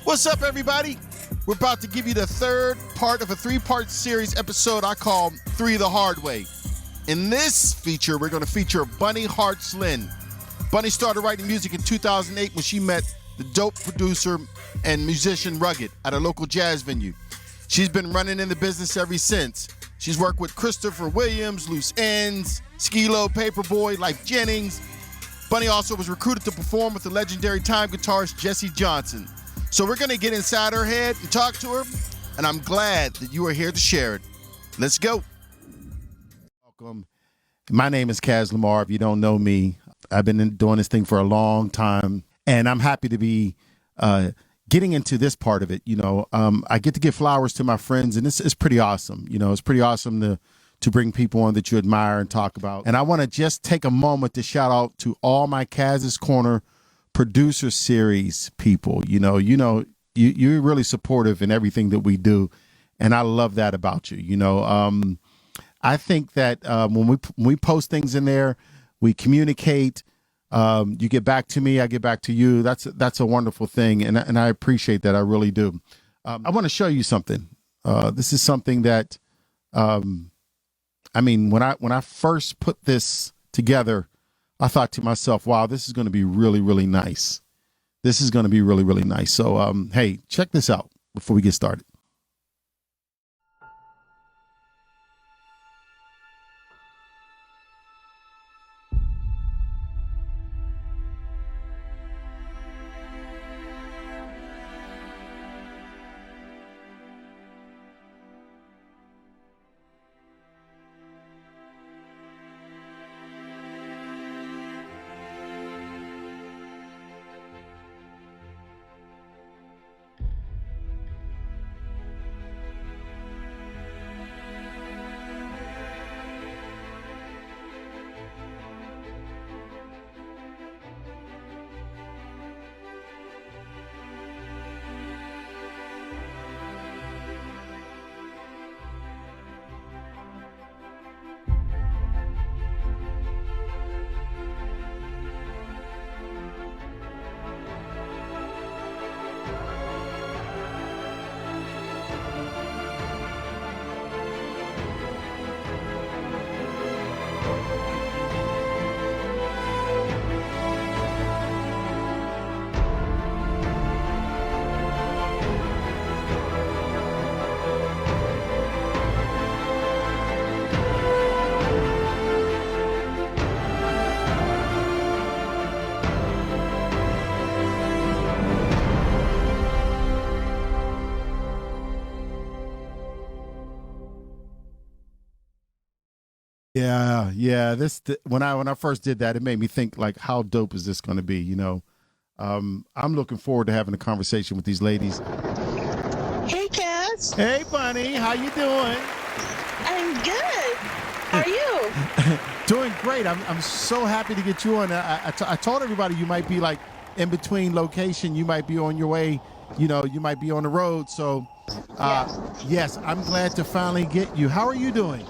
What's up, everybody? We're about to give you the third part of a three-part series episode I call Three the Hard Way. In this feature, we're going to feature bunnyheartslyn. Bunny started writing music in 2008 when she met the dope producer and musician Rugged at a local jazz venue. She's been running in the business ever since. She's worked with Christopher Williams, Loose Ends, Skilo, Paperboy, Life Jennings. Bunny also was recruited to perform with the legendary time guitarist Jesse Johnson. So we're going to get inside her head and talk to her, and I'm glad that you are here to share it. Let's go. Welcome. My name is Kaz Lamar. If you don't know me, I've been doing this thing for a long time, and I'm happy to be getting into this part of it. You know, I get to give flowers to my friends, and it's pretty awesome. You know, it's pretty awesome to bring people on that you admire and talk about. And I want to just take a moment to shout out to all my Caz's Corner Producer Series people. You're really supportive in everything that we do, and I love that about you. I think that when we post things in there, we communicate. You get back to me, I get back to you. That's a wonderful thing, and I appreciate that. I really do. I want to show you something. This is something that, when I first put this together, I thought to myself, wow, this is going to be really, really nice. This is going to be really, really nice. So, hey, check this out before we get started. Yeah. When I first did that, it made me think, like, how dope is this going to be? I'm looking forward to having a conversation with these ladies. Hey, Kaz. Hey, Bunny, how you doing? I'm good. How are you? Doing great. I'm so happy to get you on. I told everybody you might be like in between location. You might be on your way. You might be on the road. So, yes, I'm glad to finally get you. How are you doing?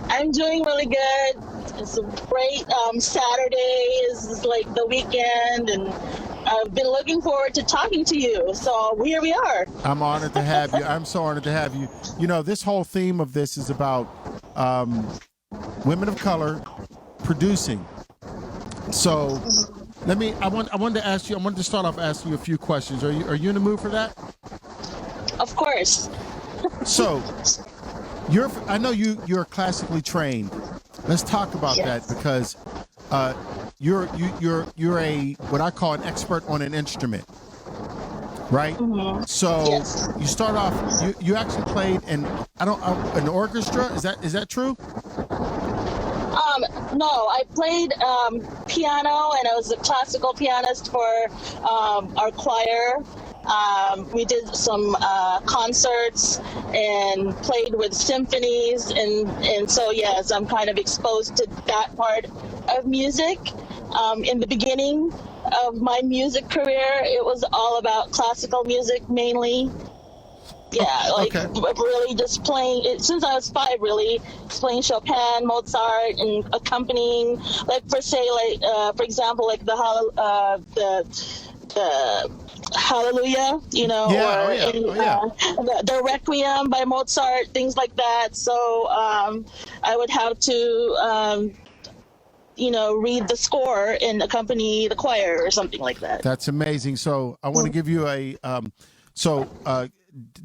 I'm doing really good. It's a great Saturday is like the weekend, and I've been looking forward to talking to you. So here we are. I'm honored to have you. I'm so honored to have you. This whole theme of this is about women of color producing. So I wanted to start off asking you a few questions. Are you in the mood for that? Of course. So I know you're classically trained. Let's talk about that, because you're a what I call an expert on an instrument, right? Mm-hmm. So you start off. You actually played in an orchestra. Is that true? No, I played piano, and I was a classical pianist for our choir. We did some concerts and played with symphonies, and so yes, I'm kind of exposed to that part of music. In the beginning of my music career, it was all about classical music mainly. Yeah, really just playing it since I was 5. Really playing Chopin, Mozart, and accompanying, for example, like the Hallelujah, Yeah, oh or yeah, oh yeah. the Requiem by Mozart, things like that. So I would have to, read the score and accompany the choir or something like that. That's amazing. So I want to give you so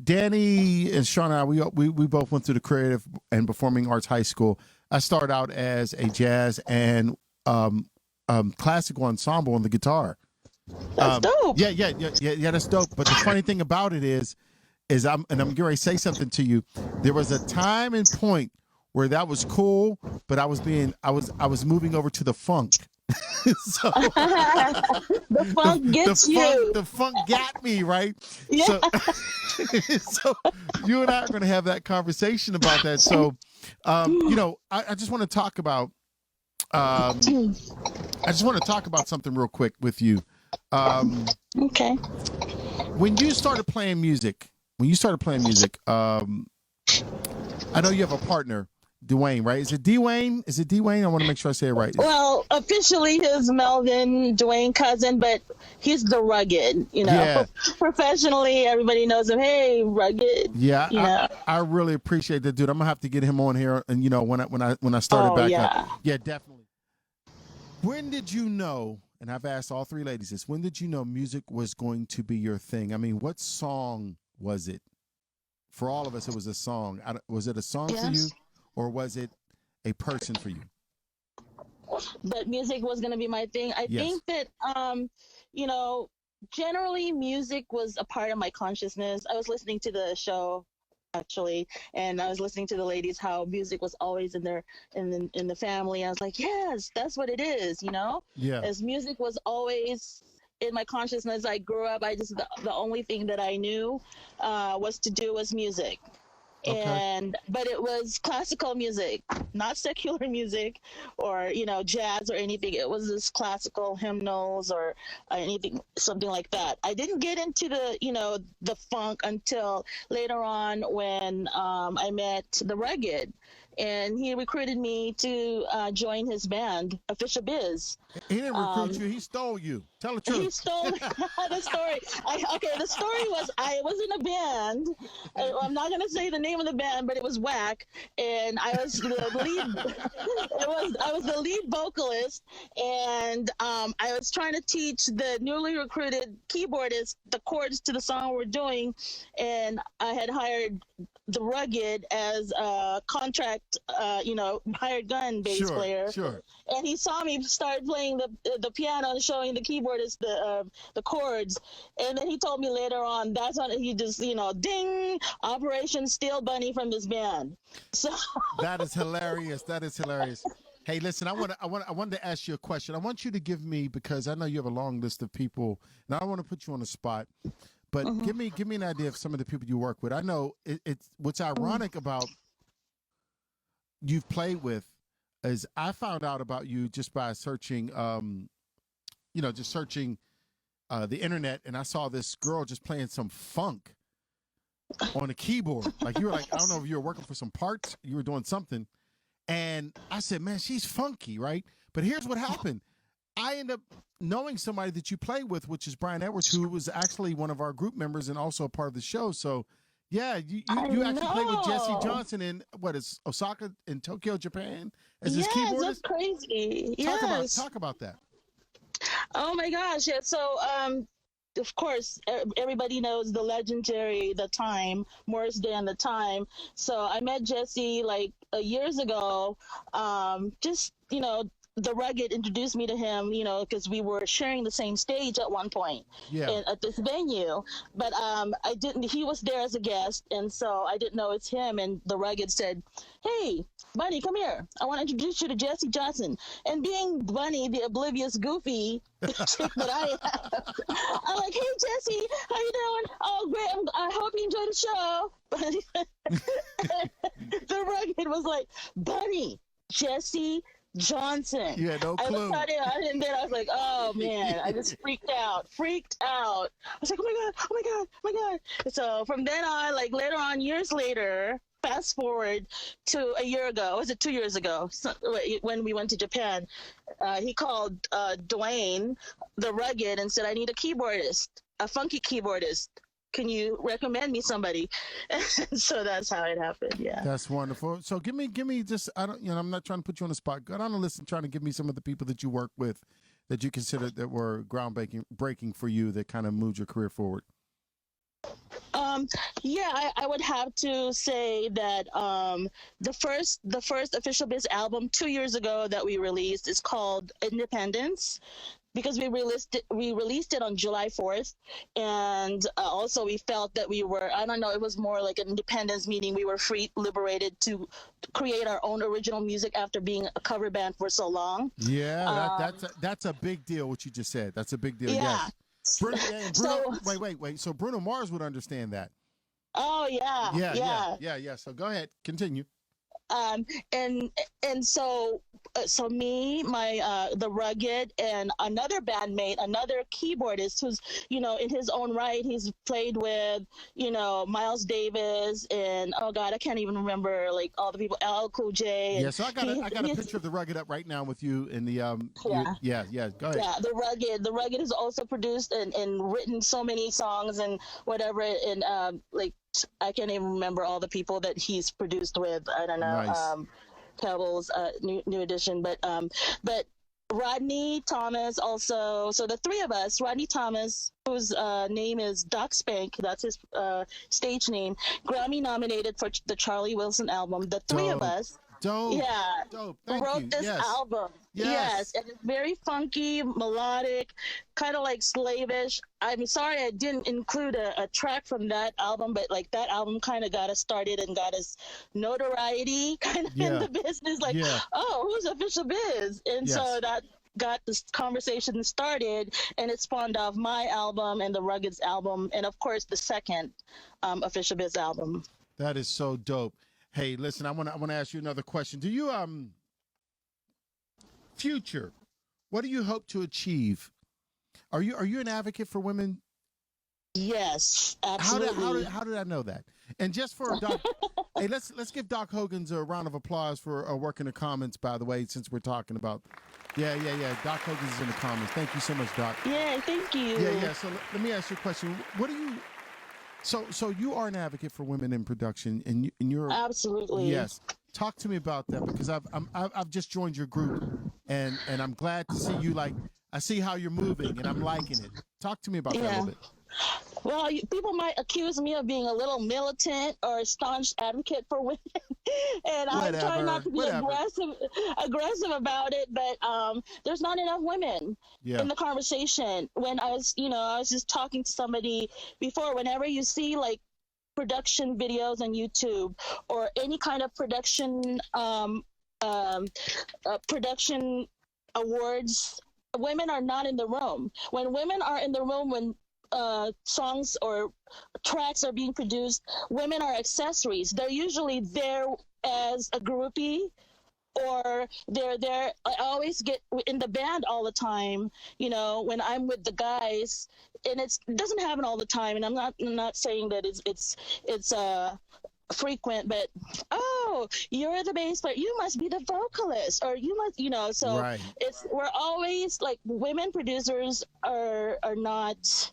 Danny and Sean and I, we both went through the Creative and Performing Arts High School. I started out as a jazz and classical ensemble on the guitar. That's dope. Yeah, that's dope. But the funny thing about it is I'm getting ready to say something to you. There was a time and point where that was cool, but I was moving over to the funk. So the funk gets you. The funk got me, right? Yeah. So you and I are going to have that conversation about that. So, I just want to talk about, something real quick with you. Okay. When you started playing music, I know you have a partner, Dwayne, right? Is it Dwayne? I want to make sure I say it right. Well, officially his Melvin Dwayne cousin, but he's the Rugged, Yeah. Professionally, everybody knows him. Hey, Rugged. Yeah, I really appreciate that, dude. I'm gonna have to get him on here, and when I started back up. Yeah, definitely. When did you know? And I've asked all three ladies this. When did you know music was going to be your thing? I mean, what song was it? For all of us, it was a song. Was it a song for you, or was it a person for you? That music was going to be my thing. I think that, generally music was a part of my consciousness. I was listening to the show, actually, and I was listening to the ladies how music was always in the family. I was like, yes, that's what it is, Yeah. As music was always in my consciousness. I grew up, the only thing that I knew was music. Okay. But it was classical music, not secular music or jazz or anything. It was just classical hymnals or anything, something like that. I didn't get into the funk until later on when I met the Rugged, and he recruited me to join his band, Official Biz. He didn't recruit you. He stole you. Tell the truth. He stole the story. The story was I was in a band. I'm not going to say the name of the band, but it was whack. And I was the lead. I was the lead vocalist. And I was trying to teach the newly recruited keyboardist the chords to the song we're doing. And I had hired the Rugged as a contract, hired gun bass player. Sure. And he saw me start playing the piano and showing the keyboardist the chords. And then he told me later on, that's when he just, ding, Operation Steel Bunny from this band. So That is hilarious. Hey, listen, I wanted to ask you a question. I want you to give me, because I know you have a long list of people, and I don't want to put you on the spot. But give me an idea of some of the people you work with. I know it's what's ironic about you've played with is I found out about you just by searching, the internet, and I saw this girl just playing some funk on a keyboard. Like you were like, I don't know if you were working for some parts, you were doing something, and I said, man, she's funky, right? But here's what happened. I end up knowing somebody that you play with, which is Brian Edwards, who was actually one of our group members and also a part of the show. So, yeah, you actually played with Jesse Johnson in Osaka and Tokyo, Japan, as his keyboardist. That's crazy. Talk about that. Oh my gosh! Yeah. So, of course, everybody knows the legendary Morris Day and the Time. So I met Jesse like years ago. The Rugged introduced me to him, because we were sharing the same stage at one point at this venue. But he was there as a guest, and so I didn't know it's him. And the Rugged said, hey, Bunny, come here. I want to introduce you to Jesse Johnson. And being Bunny, the oblivious, goofy chick that I am, I'm like, hey, Jesse, how you doing? Oh, great. I hope you enjoy the show. The Rugged was like, Bunny, Jesse Johnson. You had no clue. And then I was like, oh man, I just freaked out. I was like, oh my God. So from then on, like later on, years later, fast forward to a year ago. Was it 2 years ago? So, when we went to Japan, he called Dwayne, the rugged, and said, "I need a keyboardist, a funky keyboardist. Can you recommend me somebody?" And so that's how it happened. Yeah. That's wonderful. So give me just, I don't, I'm not trying to put you on the spot. Go down the list and trying to give me some of the people that you work with that you consider that were breaking for you, that kind of moved your career forward. Yeah, I would have to say that the first Official Biz album 2 years ago that we released is called Independence, because we released it on July 4th, and also we felt that we were, I don't know, it was more like an independence, meaning we were free, liberated to create our own original music after being a cover band for so long. Yeah, that's a big deal. What you just said, that's a big deal. Yeah. Yes. Bruno, wait. So Bruno Mars would understand that. Oh yeah. Yeah. So go ahead, continue. And so me, the rugged, and another bandmate, another keyboardist who's, in his own right, he's played with, Miles Davis and, oh God, I can't even remember, like, all the people, LL Cool J. Yeah, so I got a picture of the rugged up right now with you in the go ahead. Yeah, the rugged has also produced and written so many songs and whatever, and like, I can't even remember all the people that he's produced with. I don't know. Nice. Pebbles, new edition, but Rodney Thomas also. So the three of us, Rodney Thomas, whose name is Doc Spank, that's his stage name, Grammy nominated for the Charlie Wilson album. The three of us. Dope. Yeah. Dope. Wrote this album. Yes. And it's very funky, melodic, kind of like slavish. I'm sorry I didn't include a track from that album, but like that album kind of got us started and got us notoriety kind of in the business. Like, oh, who's Official Biz? And so that got this conversation started, and it spawned off my album and the Ruggeds album, and of course the second Official Biz album. That is so dope. Hey, listen, I want to ask you another question. Do you future, what do you hope to achieve? Are you an advocate for women? Yes, absolutely. How did I know that? And just for Doc, hey, let's give Doc Hogan's a round of applause for work in the comments, by the way, since we're talking about. Yeah. Doc Hogan's is in the comments. Thank you so much, Doc. Yeah, thank you. Yeah. So let me ask you a question. What do you? So you are an advocate for women in production, and you're absolutely. Yes. Talk to me about that, because I've just joined your group, and I'm glad to see you. Like, I see how you're moving, and I'm liking it. Talk to me about that a little bit. Well, people might accuse me of being a little militant or a staunch advocate for women, and I try not to be aggressive about it. But there's not enough women in the conversation. When I was just talking to somebody before. Whenever you see like production videos on YouTube or any kind of production awards, women are not in the room. When women are in the room, when songs or tracks are being produced, women are accessories. They're usually there as a groupie, or they're there. I always get in the band all the time, when I'm with the guys, and it doesn't happen all the time, and I'm not saying that it's frequent, but you're the bass player, you must be the vocalist, or you must, so right. We're always like, women producers are not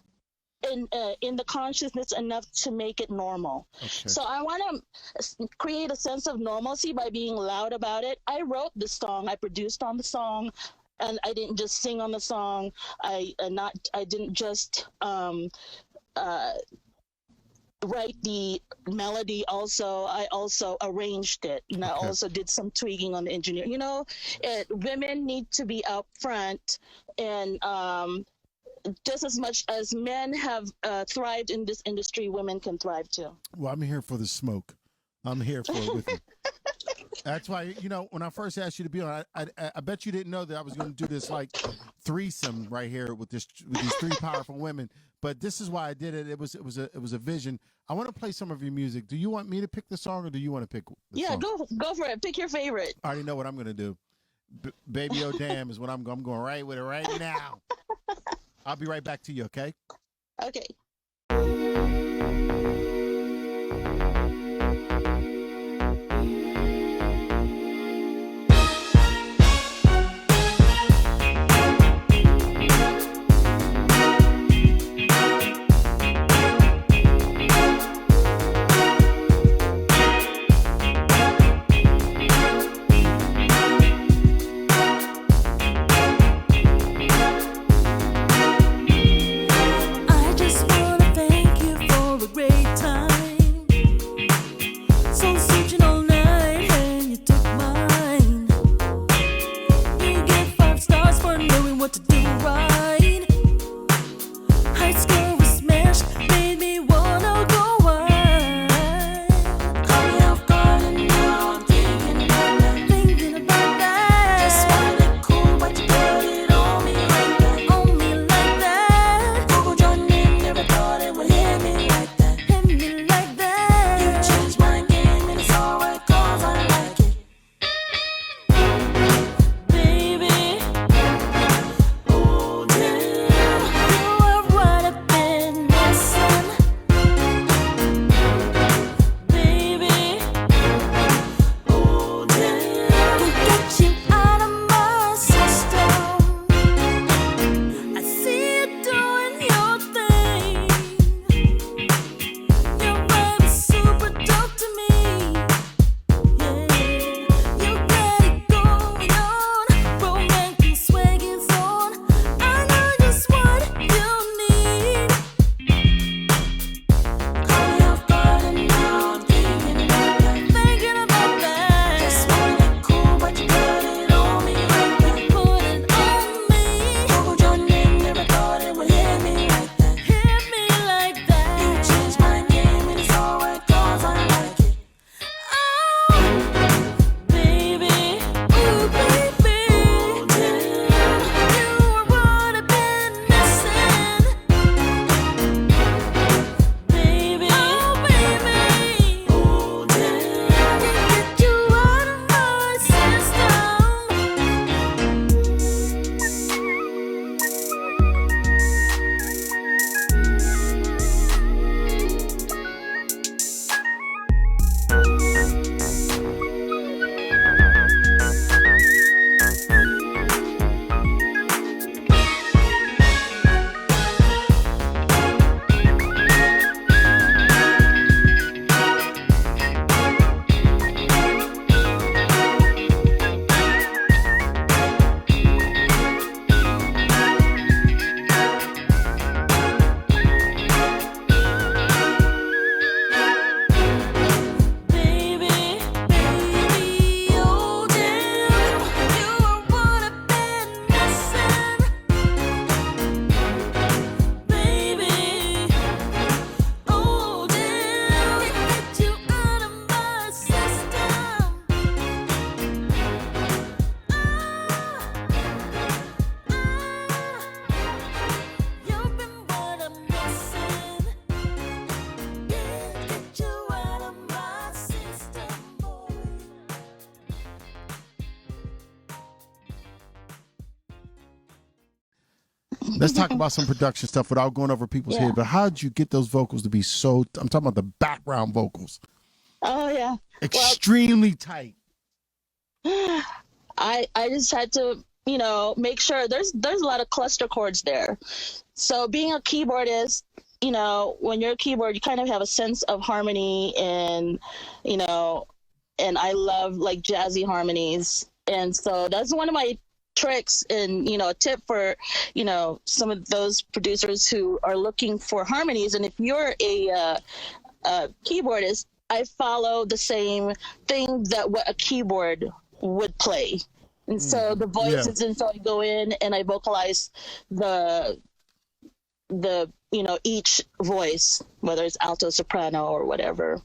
in the consciousness enough to make it normal. Okay. So I want to create a sense of normalcy by being loud about it. I wrote the song, I produced on the song, and I didn't just sing on the song. I didn't just write the melody. I also arranged it, and I also did some tweaking on the engineer. Women need to be out front, and just as much as men have thrived in this industry, women can thrive too. Well, I'm here for the smoke. I'm here for it with you. That's why, when I first asked you to be on, I bet you didn't know that I was going to do this like threesome right here with these three powerful women. But this is why I did it. It was a vision. I want to play some of your music. Do you want me to pick the song, or do you want to pick the song? Go for it. Pick your favorite. I already know what I'm going to do. Baby Oh Damn is what I'm going right with it right now. I'll be right back to you, okay? Okay. Let's talk about some production stuff without going over people's head. But how did you get those vocals to be so? I'm talking about the background vocals. Oh yeah, extremely tight. I just had to, make sure there's a lot of cluster chords there. So being a keyboardist, when you're a keyboard, you kind of have a sense of harmony and I love like jazzy harmonies. And so that's one of my tricks and, a tip for, some of those producers who are looking for harmonies. And if you're a keyboardist, I follow the same thing that what a keyboard would play. And so the voices, and so I go in and I vocalize the each voice, whether it's alto, soprano, or whatever.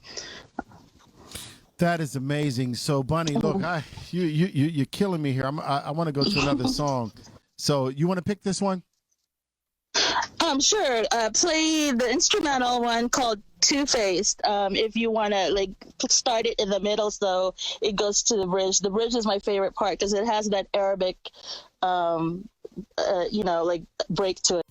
That is amazing. So Bunny, look, you're killing me here. I want to go to another song. So you want to pick this one? Sure. Play the instrumental one called Two-Faced. If you want to start it in the middle, so it goes to the bridge. The bridge is my favorite part because it has that Arabic, break to it.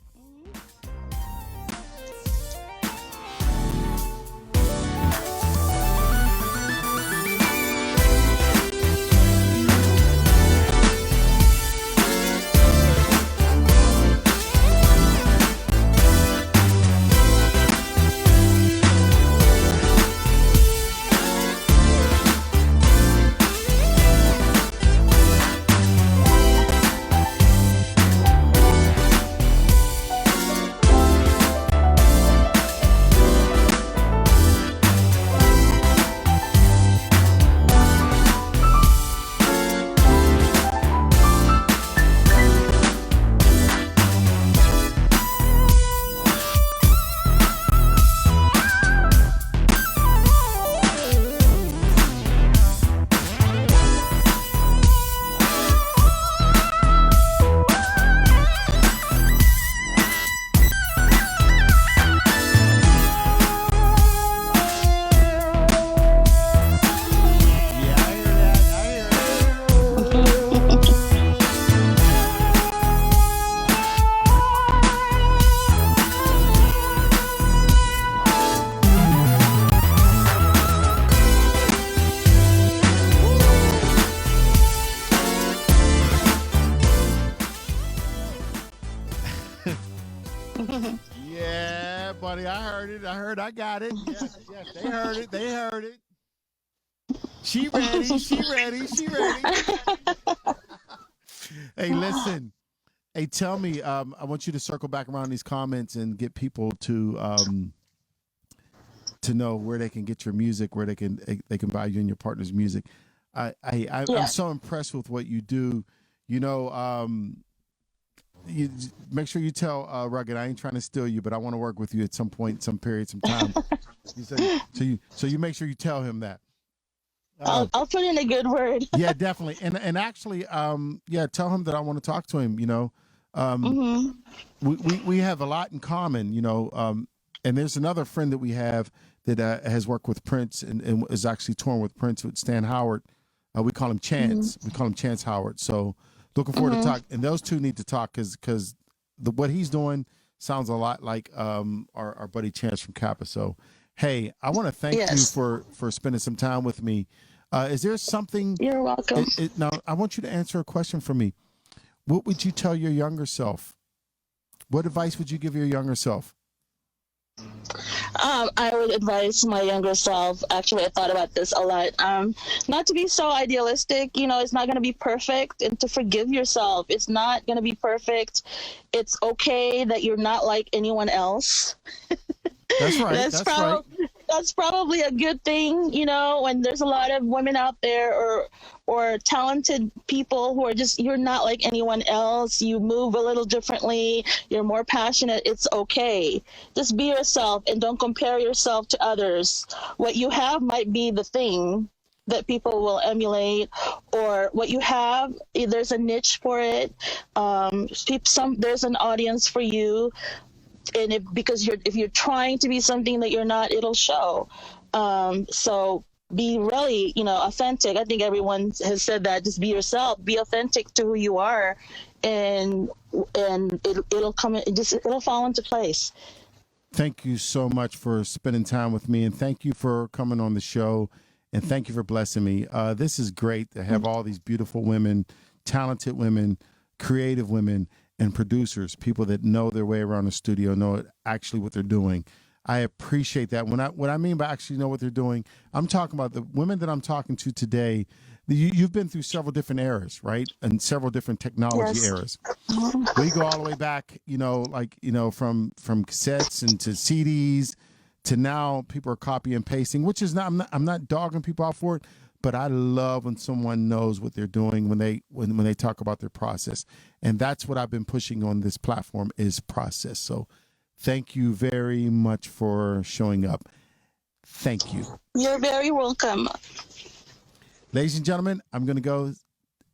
Yeah, buddy, I heard it. I got it. Yes, they heard it. She ready. Hey, listen. Hey, tell me, I want you to circle back around these comments and get people to know where they can get your music, where they can buy you and your partner's music. I'm so impressed with what you do. You make sure you tell Rugged, I ain't trying to steal you, but I want to work with you at some point, some period, some time. So you make sure you tell him that. I'll put in a good word. Yeah, definitely. And actually, tell him that I want to talk to him. We have a lot in common. And there's another friend that we have that has worked with Prince and is actually touring with Prince with Stan Howard. We call him Chance. We call him Chance Howard. So looking forward to talk. And those two need to talk because what he's doing sounds a lot like our buddy Chance from Kappa. So, hey, I want to thank you for spending some time with me. Is there something? You're welcome. Now, I want you to answer a question for me. What would you tell your younger self? What advice would you give your younger self? I would advise my younger self, actually I thought about this a lot, not to be so idealistic. It's not going to be perfect, and to forgive yourself. It's not going to be perfect. It's okay that you're not like anyone else. That's right. That's probably a good thing, when there's a lot of women out there or talented people who are just, you're not like anyone else. You move a little differently. You're more passionate. It's okay. Just be yourself and don't compare yourself to others. What you have might be the thing that people will emulate, or what you have, there's a niche for it. There's an audience for you. And if you're trying to be something that you're not, it'll show. So be really, authentic. I think everyone has said that. Just be yourself, be authentic to who you are, and it'll come. It'll fall into place. Thank you so much for spending time with me, and thank you for coming on the show, and thank you for blessing me. This is great to have all these beautiful women, talented women, creative women, and producers, people that know their way around the studio, know actually what they're doing. I appreciate that. What I mean by actually know what they're doing, I'm talking about the women that I'm talking to today. You've been through several different eras, right? And several different technology Yes. eras. We go all the way back, from cassettes and to CDs to now people are copy and pasting, which is I'm not dogging people out for it, but I love when someone knows what they're doing when they talk about their process. And that's what I've been pushing on this platform is process. So thank you very much for showing up. Thank you. You're very welcome. Ladies and gentlemen, I'm going to go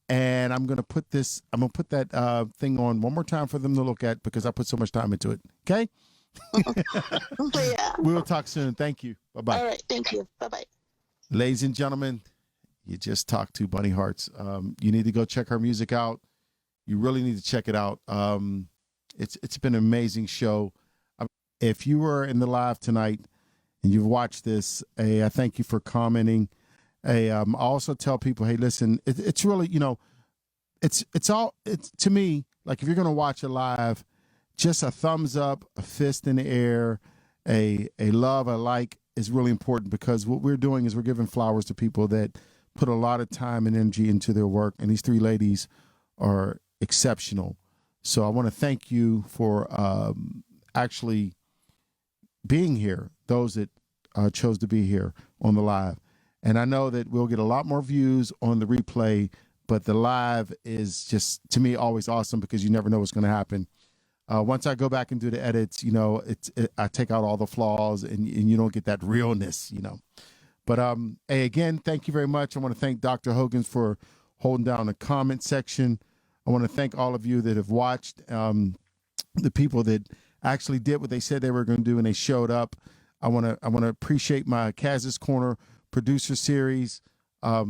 and I'm going to put that thing on one more time for them to look at because I put so much time into it. Okay? Yeah. We'll talk soon. Thank you. Bye-bye. All right. Thank you. Bye-bye. Ladies and gentlemen, you just talked to Bunny Hearts. You need to go check her music out. You really need to check it out. It's been an amazing show. If you were in the live tonight and you've watched this, I thank you for commenting. I also tell people, hey, listen, it's really, it's to me, like if you're going to watch it live, just a thumbs up, a fist in the air, a love, a like is really important because what we're doing is we're giving flowers to people that put a lot of time and energy into their work. And these three ladies are exceptional. So I want to thank you for actually being here, those that chose to be here on the live. And I know that we'll get a lot more views on the replay, but the live is just, to me, always awesome because you never know what's going to happen. Once I go back and do the edits, I take out all the flaws and you don't get that realness, But hey, again, thank you very much. I want to thank Dr. Hogan for holding down the comment section. I want to thank all of you that have watched, the people that actually did what they said they were going to do and they showed up. I want to appreciate my Kaz's Corner producer series. I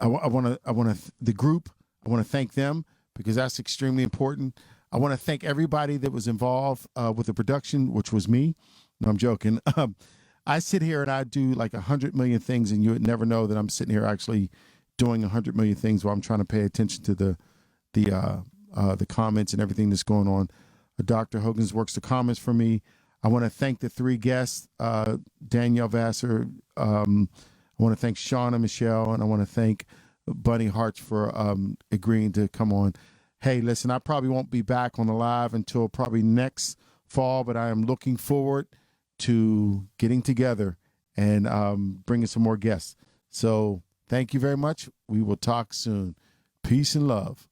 want to the group. I want to thank them because that's extremely important. I want to thank everybody that was involved with the production, which was me. No, I'm joking. I sit here and I do like 100 million things, and you would never know that I'm sitting here actually doing 100 million things while I'm trying to pay attention to the comments and everything that's going on. Dr. Hogan's works the comments for me. I want to thank the three guests, Danielle Vassar. I want to thank Shauna Michelle, and I want to thank Bunny Hearts for agreeing to come on. Hey, listen, I probably won't be back on the live until probably next fall, but I am looking forward to getting together and bringing some more guests. So thank you very much. We will talk soon. Peace and love.